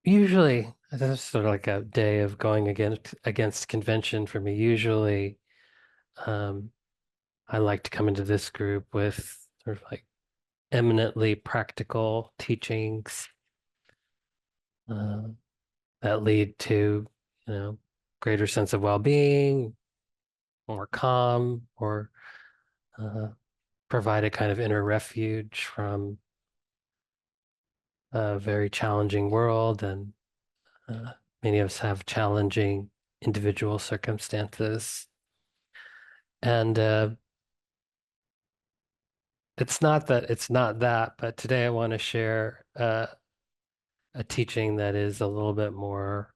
Usually, this is sort of like a day of going against convention for me. Usually, um, I like to come into this group with sort of like eminently practical teachings uh, that lead to, you know, greater sense of well-being, more calm, or uh, provide a kind of inner refuge from a very challenging world. And uh, many of us have challenging individual circumstances. And it's not that, but today I want to share a teaching that is a little bit more,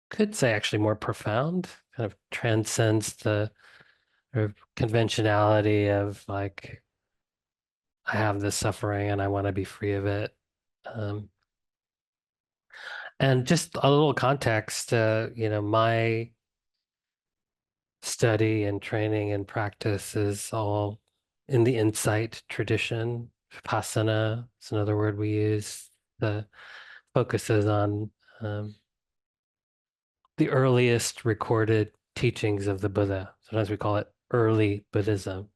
could say actually more profound, kind of transcends the sort of conventionality of like, I have this suffering and I want to be free of it. Um, and just a little context, my study and training and practice is all in the insight tradition. Vipassana is another word we use. The focuses on um, the earliest recorded teachings of the Buddha. Sometimes we call it early Buddhism.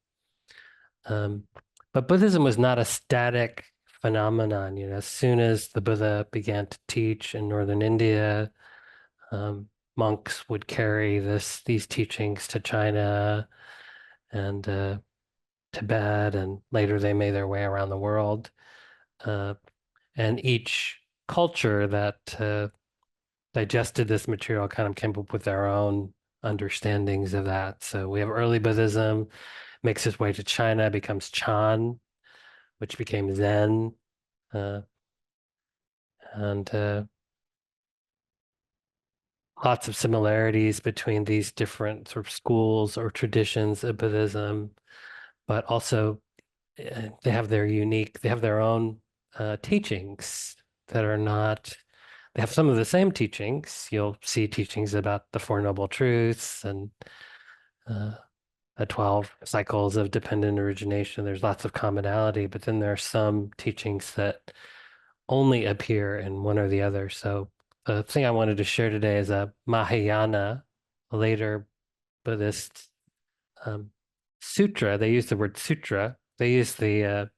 Um, but Buddhism was not a static phenomenon. As soon as the Buddha began to teach in northern India, monks would carry these teachings to China and Tibet, and later they made their way around the world. Uh, and each culture that digested this material kind of came up with their own understandings of that. So we have early Buddhism, makes its way to China, becomes Chan, which became Zen, uh, and lots of similarities between these different sort of schools or traditions of Buddhism, but also they have their own teachings that are not, they have some of the same teachings. You'll see teachings about the Four Noble Truths and uh, the 12 cycles of dependent origination. There's lots of commonality, but then there are some teachings that only appear in one or the other. So the thing I wanted to share today is a Mahayana, a later Buddhist um, sutra. They use the word sutra. They use the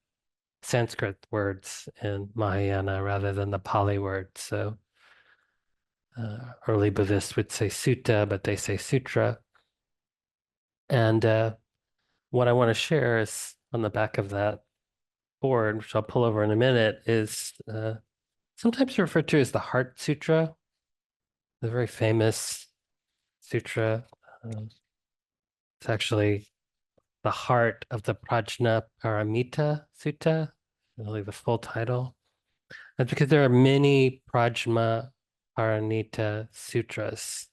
Sanskrit words in Mahayana rather than the Pali words. So early Buddhists would say sutta, but they say sutra. And what I want to share is on the back of that board, which I'll pull over in a minute, is sometimes referred to as the Heart Sutra, the very famous sutra. Um, it's actually the heart of the Prajna Paramita Sutta, really the full title. That's because there are many Prajna Paramita sutras.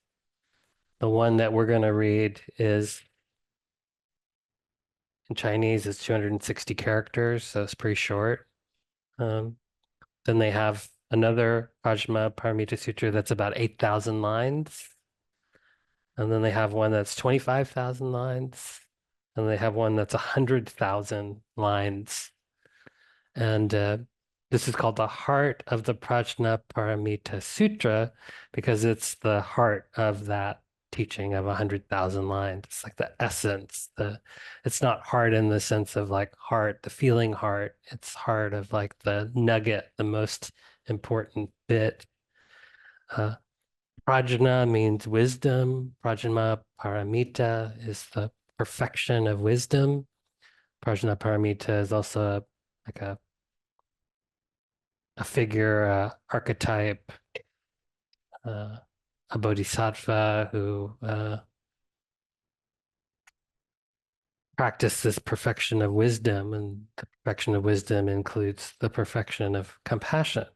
The one that we're going to read is in Chinese, it's 260 characters, so it's pretty short. Um, then they have another Prajna Paramita Sutra that's about 8,000 lines. And then they have one that's 25,000 lines. And they have one that's 100,000 lines. And this is called the heart of the Prajna Paramita Sutra because it's the heart of that teaching of 100,000 lines. It's like the essence. It's not heart in the sense of like heart, the feeling heart. It's heart of like the nugget, the most important bit. Uh, Prajna means wisdom. Prajna Paramita is the perfection of wisdom. Prajna Paramita is also like a figure, archetype, uh, a bodhisattva who practiced this perfection of wisdom, and the perfection of wisdom includes the perfection of compassion.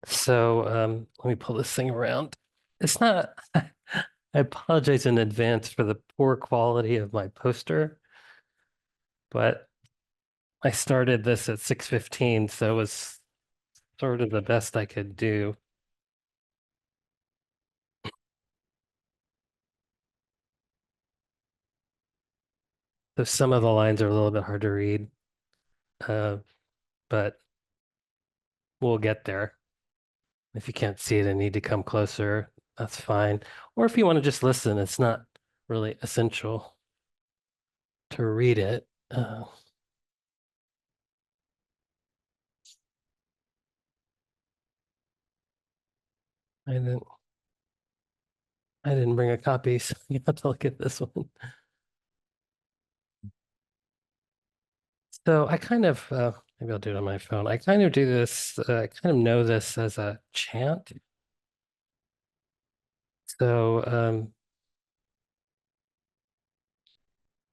So let me pull this thing around. It's not, I apologize in advance for the poor quality of my poster, but I started this at 6:15, so it was sort of the best I could do. So some of the lines are a little bit hard to read, uh, but we'll get there. If you can't see it and need to come closer, that's fine. Or if you want to just listen, it's not really essential to read it. I didn't I didn't bring a copy, so you have to look at this one. So I kind of maybe I'll do it on my phone. I kind of do this, I kind of know this as a chant. So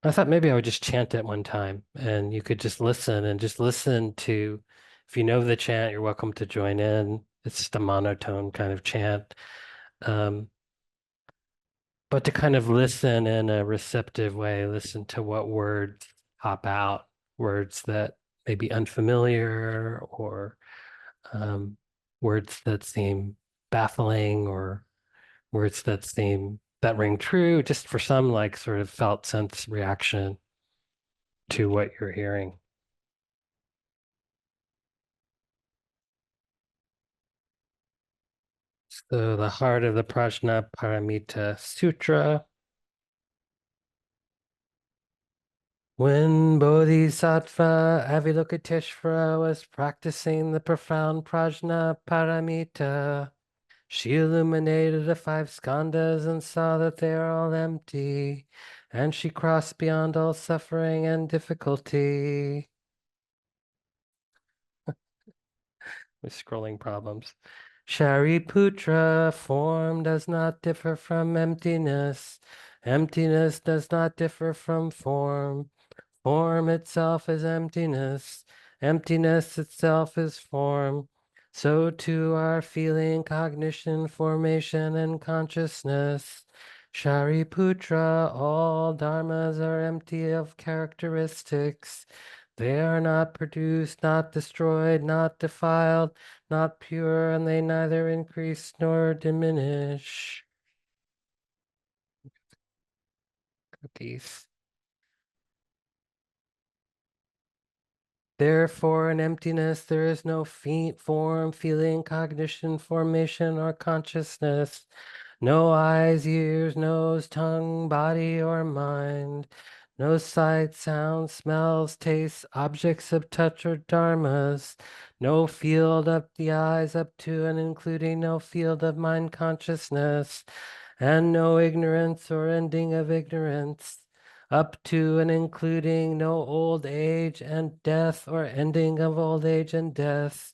I thought maybe I would just chant it one time and you could just listen to, if you know the chant, you're welcome to join in. It's just a monotone kind of chant. Um, but to kind of listen in a receptive way, listen to what words pop out, words that may be unfamiliar or um, words that seem baffling or words that ring true, just for some like sort of felt sense reaction to what you're hearing. So the heart of the Prajna Paramita Sutra. When Bodhisattva Avalokiteshvara was practicing the profound Prajna Paramita, she illuminated the five skandhas and saw that they are all empty, and she crossed beyond all suffering and difficulty. With scrolling problems. Shariputra, form does not differ from emptiness. Emptiness does not differ from form. Form itself is emptiness. Emptiness itself is form. So too are feeling, cognition, formation, and consciousness. Shariputra, all dharmas are empty of characteristics. They are not produced, not destroyed, not defiled, not pure, and they neither increase nor diminish. Cookies. Therefore, in emptiness, there is no form, feeling, cognition, formation, or consciousness. No eyes, ears, nose, tongue, body, or mind. No sight, sound, smells, tastes, objects of touch, or dharmas. No field up the eyes up to and including no field of mind consciousness. And no ignorance or ending of ignorance up to and including no old age and death or ending of old age and death.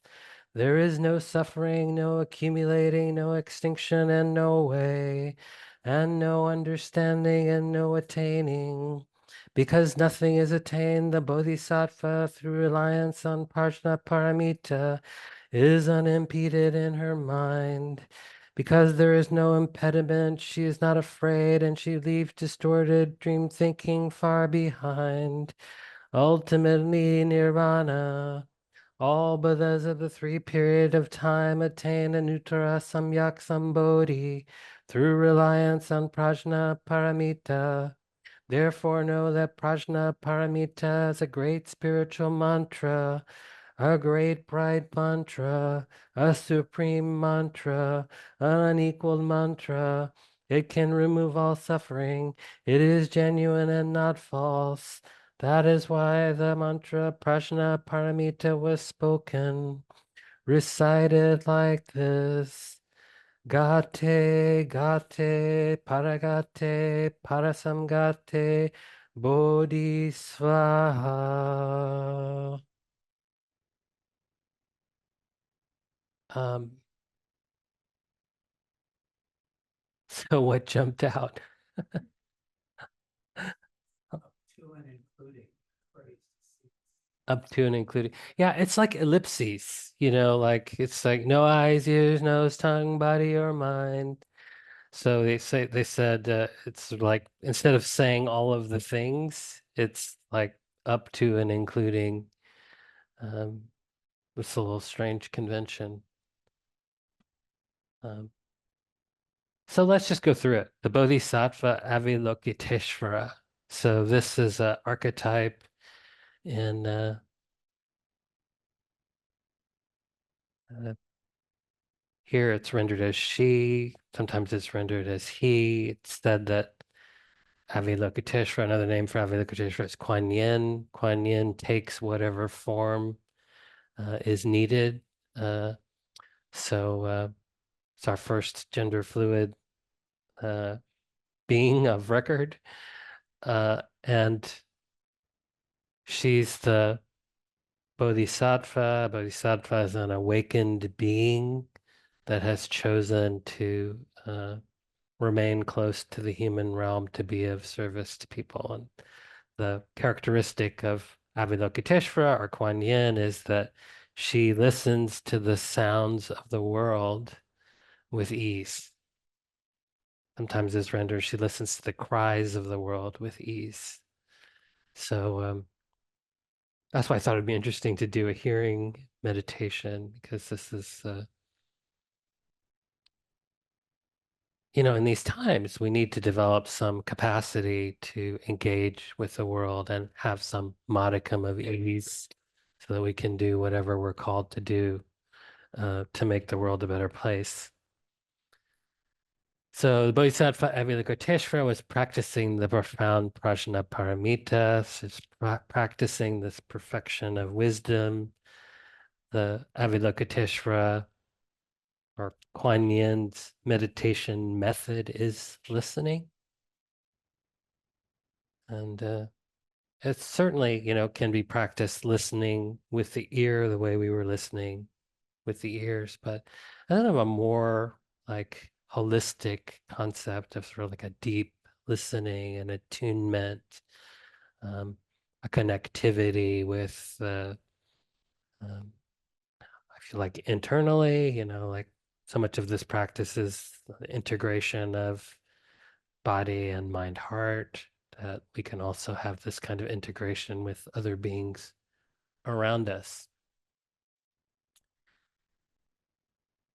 There is no suffering, no accumulating, no extinction, and no way, and no understanding and no attaining. Because nothing is attained, the Bodhisattva, through reliance on Prajna Paramita, is unimpeded in her mind. Because there is no impediment, she is not afraid, and she leaves distorted dream thinking far behind. Ultimately, nirvana. All Buddhas of the three period of time attain Anuttara Samyak Sambodhi through reliance on Prajna Paramita. Therefore, know that Prajna Paramita is a great spiritual mantra, a great bright mantra, a supreme mantra, an unequaled mantra. It can remove all suffering. It is genuine and not false. That is why the mantra Prajna Paramita was spoken, recited like this. Gate, gate, paragate, parasamgate, bodhisvaha. Um, so what jumped out? To and including. Up to and including. Yeah, it's like ellipses, like it's like no eyes, ears, nose, tongue, body, or mind. So they said it's like instead of saying all of the things, it's like up to and including. Um, it's a little strange convention. Um, so let's just go through it. The Bodhisattva Avalokiteshvara. So this is an archetype in Uh, Here it's rendered as she, sometimes it's rendered as he. It's said that Avalokiteshvara, another name for Avalokiteshvara is Kuan Yin. Kuan Yin takes whatever form is needed. Uh, so it's our first gender fluid uh, being of record. And she's the Bodhisattva. Bodhisattva is an awakened being that has chosen to remain close to the human realm to be of service to people. And the characteristic of Avalokiteshvara or Kuan Yin is that she listens to the sounds of the world with ease. Sometimes it's rendered, she listens to the cries of the world with ease. So that's why I thought it'd be interesting to do a hearing meditation, because this is, in these times, we need to develop some capacity to engage with the world and have some modicum of ease so that we can do whatever we're called to do to make the world a better place. So the Bodhisattva Avalokiteshvara was practicing the profound prajna paramita, so it's practicing this perfection of wisdom. The Avalokiteshvara or Kuan Yin's meditation method is listening. And it certainly, can be practiced listening with the ear the way we were listening with the ears, but I don't have a more like holistic concept of sort of like a deep listening and attunement, a connectivity with um, I feel like internally, like so much of this practice is the integration of body and mind heart, that we can also have this kind of integration with other beings around us.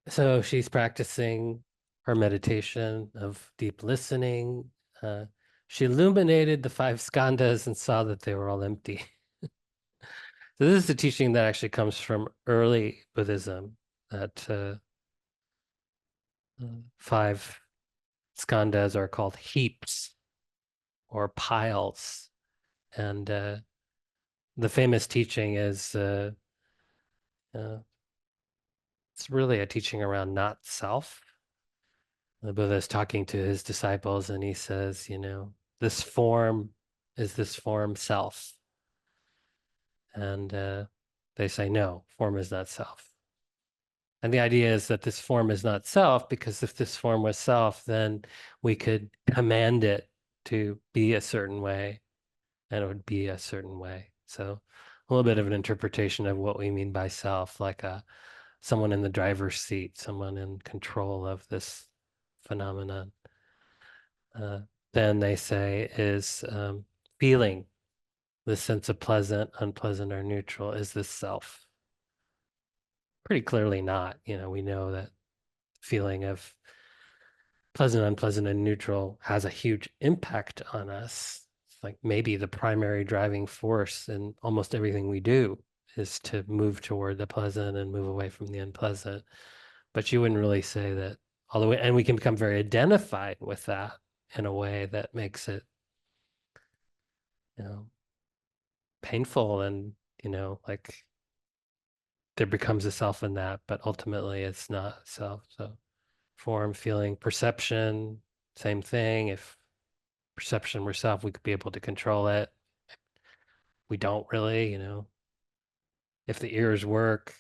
So she's practicing her meditation of deep listening. Uh, she illuminated the five skandhas and saw that they were all empty. So this is a teaching that actually comes from early Buddhism, that five skandhas are called heaps or piles. And the famous teaching is uh, it's really a teaching around not self. The Buddha is talking to his disciples and he says, this form is this form self. And they say, no, form is not self. And the idea is that this form is not self, because if this form was self, then we could command it to be a certain way and it would be a certain way. So a little bit of an interpretation of what we mean by self, like someone in the driver's seat, someone in control of this phenomenon. Uh, then they say is feeling, the sense of pleasant, unpleasant, or neutral. Is this self? Pretty clearly not. We know that feeling of pleasant, unpleasant, and neutral has a huge impact on us. It's like maybe the primary driving force in almost everything we do is to move toward the pleasant and move away from the unpleasant. But you wouldn't really say that all the way, and we can become very identified with that in a way that makes it, you know, painful and, like there becomes a self in that, but ultimately it's not self. So form, feeling, perception, same thing. If perception were self, we could be able to control it. We don't really, if the ears work,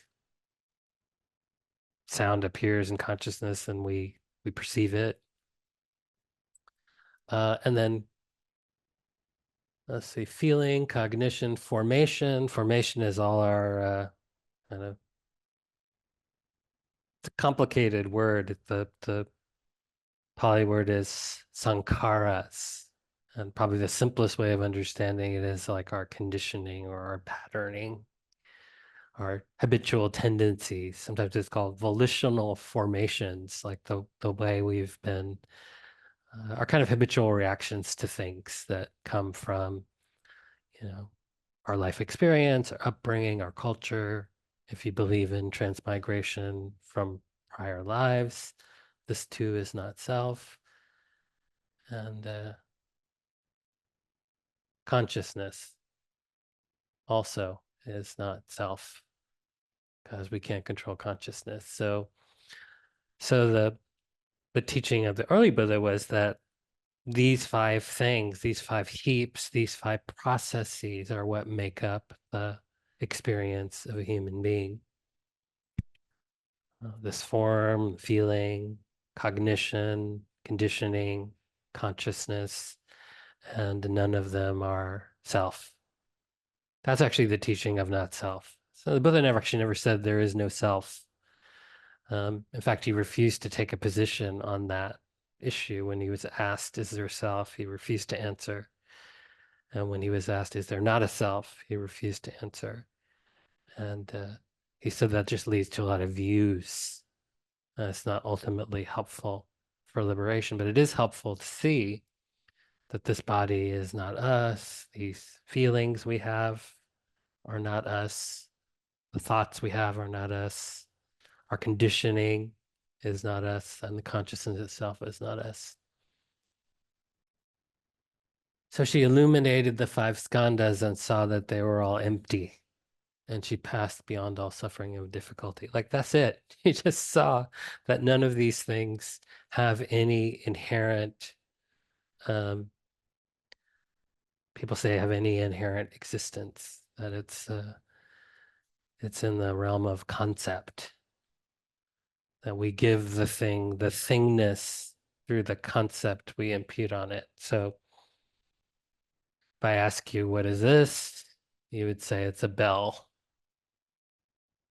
sound appears in consciousness and we perceive it. And then let's see, feeling, cognition, formation. Formation is all our kind of, it's a complicated word. The Pali word is sankharas. And probably the simplest way of understanding it is like our conditioning or our patterning, our habitual tendencies. Sometimes it's called volitional formations, like the way we've been, our kind of habitual reactions to things that come from, our life experience, our upbringing, our culture. If you believe in transmigration from prior lives, this too is not self. And consciousness also is not self because we can't control consciousness. So the teaching of the early Buddha was that these five things, these five heaps, these five processes are what make up the experience of a human being. This form, feeling, cognition, conditioning, consciousness, and none of them are self. That's actually the teaching of not self. So the Buddha never said there is no self. In fact, he refused to take a position on that issue. When he was asked, is there self? He refused to answer. And when he was asked, is there not a self? He refused to answer. And he said that just leads to a lot of views. It's not ultimately helpful for liberation, but it is helpful to see that this body is not us. These feelings we have are not us. The thoughts we have are not us. Our conditioning is not us, and the consciousness itself is not us. So she illuminated the five skandhas and saw that they were all empty. And she passed beyond all suffering and difficulty. Like that's it. She just saw that none of these things have any inherent, um, people say have any inherent existence, that it's in the realm of concept, that we give the thing, the thingness through the concept we impute on it. So if I ask you, what is this? You would say it's a bell.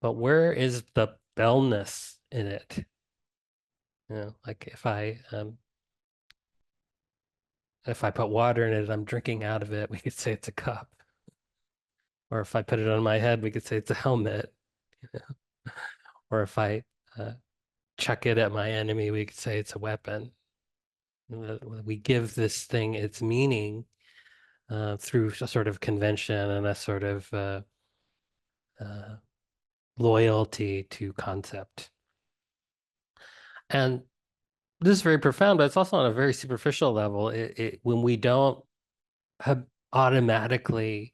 But where is the bellness in it? Like if I put water in it, I'm drinking out of it, we could say it's a cup. Or if I put it on my head, we could say it's a helmet. Or if I uh, chuck it at my enemy, we could say it's a weapon. We give this thing its meaning through a sort of convention and a sort of uh, loyalty to concept. And this is very profound, but it's also on a very superficial level. When we don't have automatically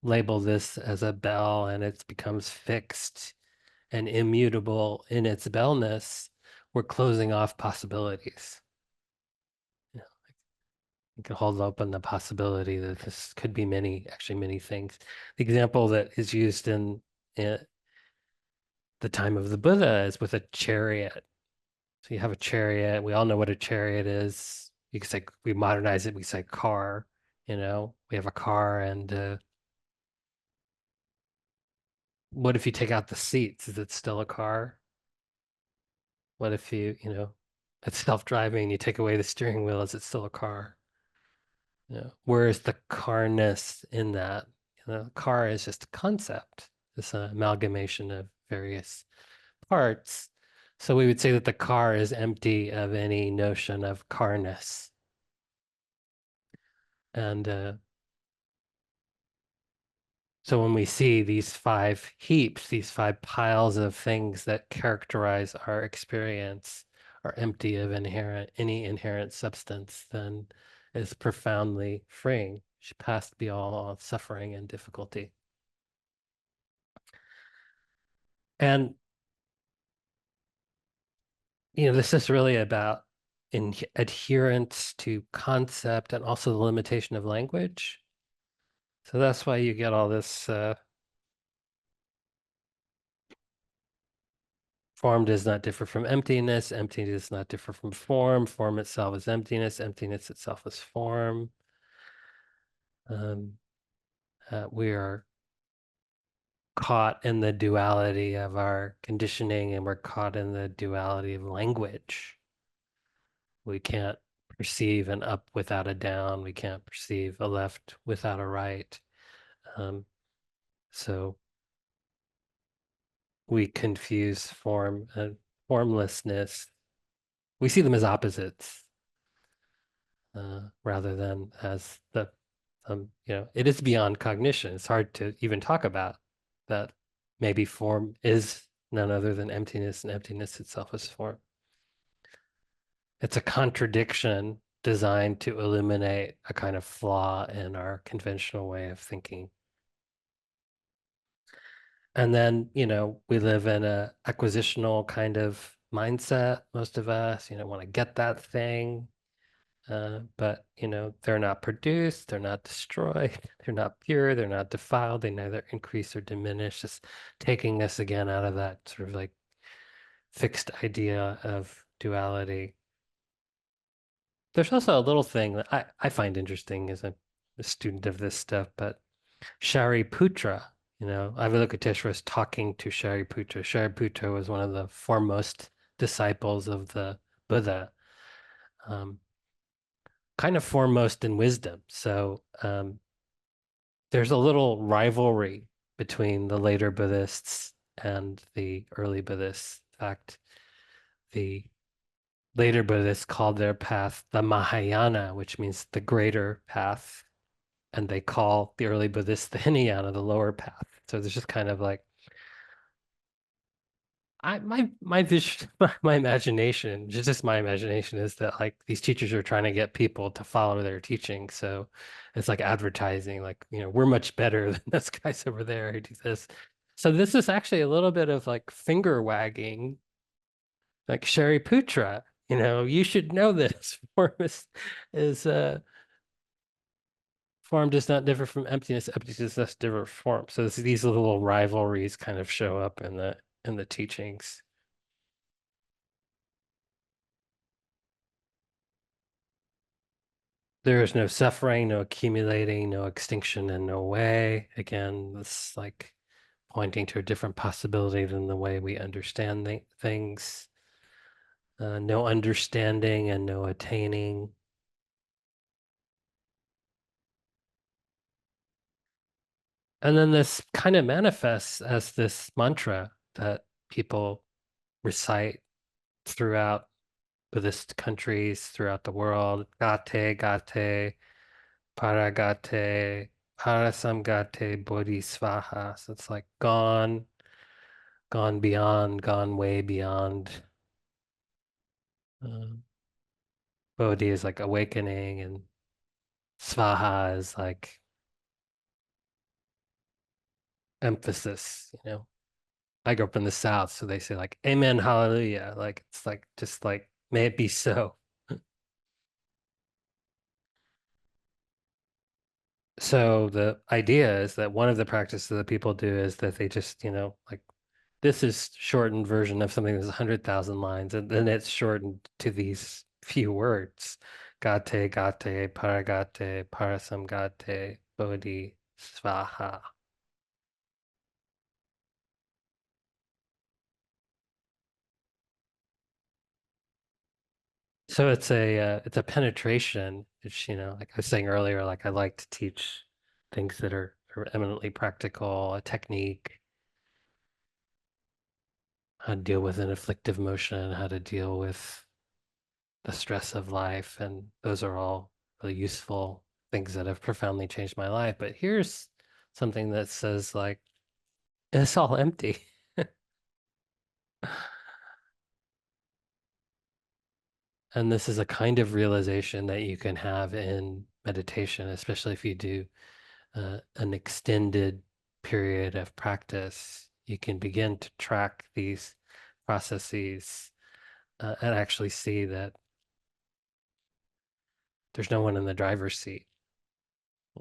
label this as a bell and it becomes fixed and immutable in its bellness, we're closing off possibilities. You know, you can hold open the possibility that this could be actually many things. The example that is used in the time of the Buddha is with a chariot. So you have a chariot. We all know what a chariot is. You could say we modernize it. We say car. We have a car, and what if you take out the seats? Is it still a car? What if it's self-driving, you take away the steering wheel, is it still a car? Where is the carness in that? Car is just a concept. It's an amalgamation of various parts. So we would say that the car is empty of any notion of carness. And so when we see these five heaps, these five piles of things that characterize our experience are empty of any inherent substance, then it's profoundly freeing. She passed beyond all suffering and difficulty. And this is really about adherence to concept and also the limitation of language. So that's why you get all this form does not differ from emptiness. Emptiness does not differ from form. Form itself is emptiness. Emptiness itself is form. We are caught in the duality of our conditioning, and we're caught in the duality of language. We can't perceive an up without a down. We can't perceive a left without a right. So we confuse form and formlessness. We see them as opposites rather than as it is beyond cognition. It's hard to even talk about that maybe form is none other than emptiness, and emptiness itself is form. It's a contradiction designed to illuminate a kind of flaw in our conventional way of thinking. And then, we live in a acquisitional kind of mindset, most of us, want to get that thing. But, they're not produced, they're not destroyed, they're not pure, they're not defiled, they neither increase or diminish, just taking us again out of that sort of like fixed idea of duality. There's also a little thing that I find interesting as a student of this stuff, but Shariputra, Avalokiteshvara is talking to Shariputra. Shariputra was one of the foremost disciples of the Buddha, um, kind of foremost in wisdom. So there's a little rivalry between the later Buddhists and the early Buddhists. In fact, the later Buddhists called their path the Mahayana, which means the greater path. And they call the early Buddhists the Hinayana, the lower path. So there's just kind of like my vision, my imagination, just my imagination is that like these teachers are trying to get people to follow their teaching. So it's like advertising, like, we're much better than those guys over there who do this. So this is actually a little bit of like finger wagging, like Shariputra, you should know this. Form does not differ from emptiness. Emptiness does differ from form. So these little rivalries kind of show up in the teachings. There is no suffering, no accumulating, no extinction, and no way. Again, this like pointing to a different possibility than the way we understand things. No understanding and no attaining. And then this kind of manifests as this mantra that people recite throughout Buddhist countries throughout the world. Gate, gate, paragate, parasamgate, bodhisvaha. So it's like gone, gone beyond, gone way beyond. Uh, Bodhi is like awakening, and svaha is like emphasis. I grew up in the South, so they say like amen, hallelujah. Like it's like just like may it be so. So the idea is that one of the practices that people do is that they just, like this is shortened version of something that's 100,000 lines, and then it's shortened to these few words. Gate, gate, paragate, parasamgate, bodhi, svaha. So it's a penetration. It's, like I was saying earlier, like I like to teach things that are eminently practical, a technique, how to deal with an afflictive emotion, how to deal with the stress of life. And those are all really useful things that have profoundly changed my life. But here's something that says, like, it's all empty. And this is a kind of realization that you can have in meditation, especially if you do an extended period of practice. You can begin to track these processes and actually see that there's no one in the driver's seat.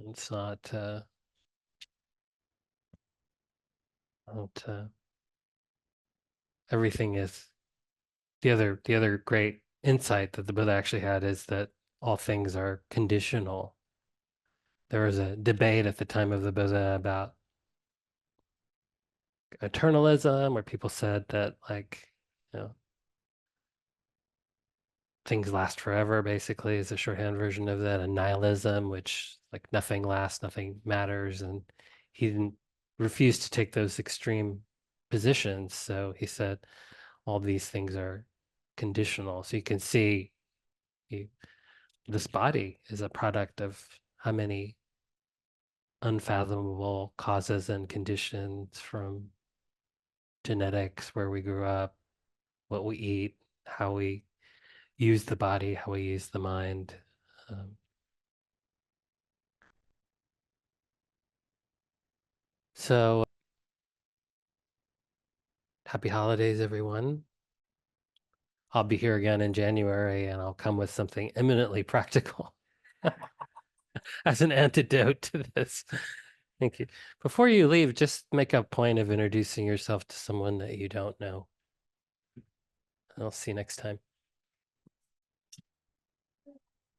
It's not everything is the other great insight that the Buddha actually had is that all things are conditional. There was a debate at the time of the Buddha about eternalism, where people said that like, you know, things last forever, basically, is a shorthand version of that, and nihilism, which like nothing lasts, nothing matters. And he didn't refuse to take those extreme positions. So he said all these things are conditional. So you can see you, this body is a product of how many unfathomable causes and conditions from genetics, where we grew up, what we eat, how we use the body, how we use the mind. Um, so happy holidays, everyone. I'll be here again in January and I'll come with something eminently practical as an antidote to this. Thank you. Before you leave, just make a point of introducing yourself to someone that you don't know. I'll see you next time.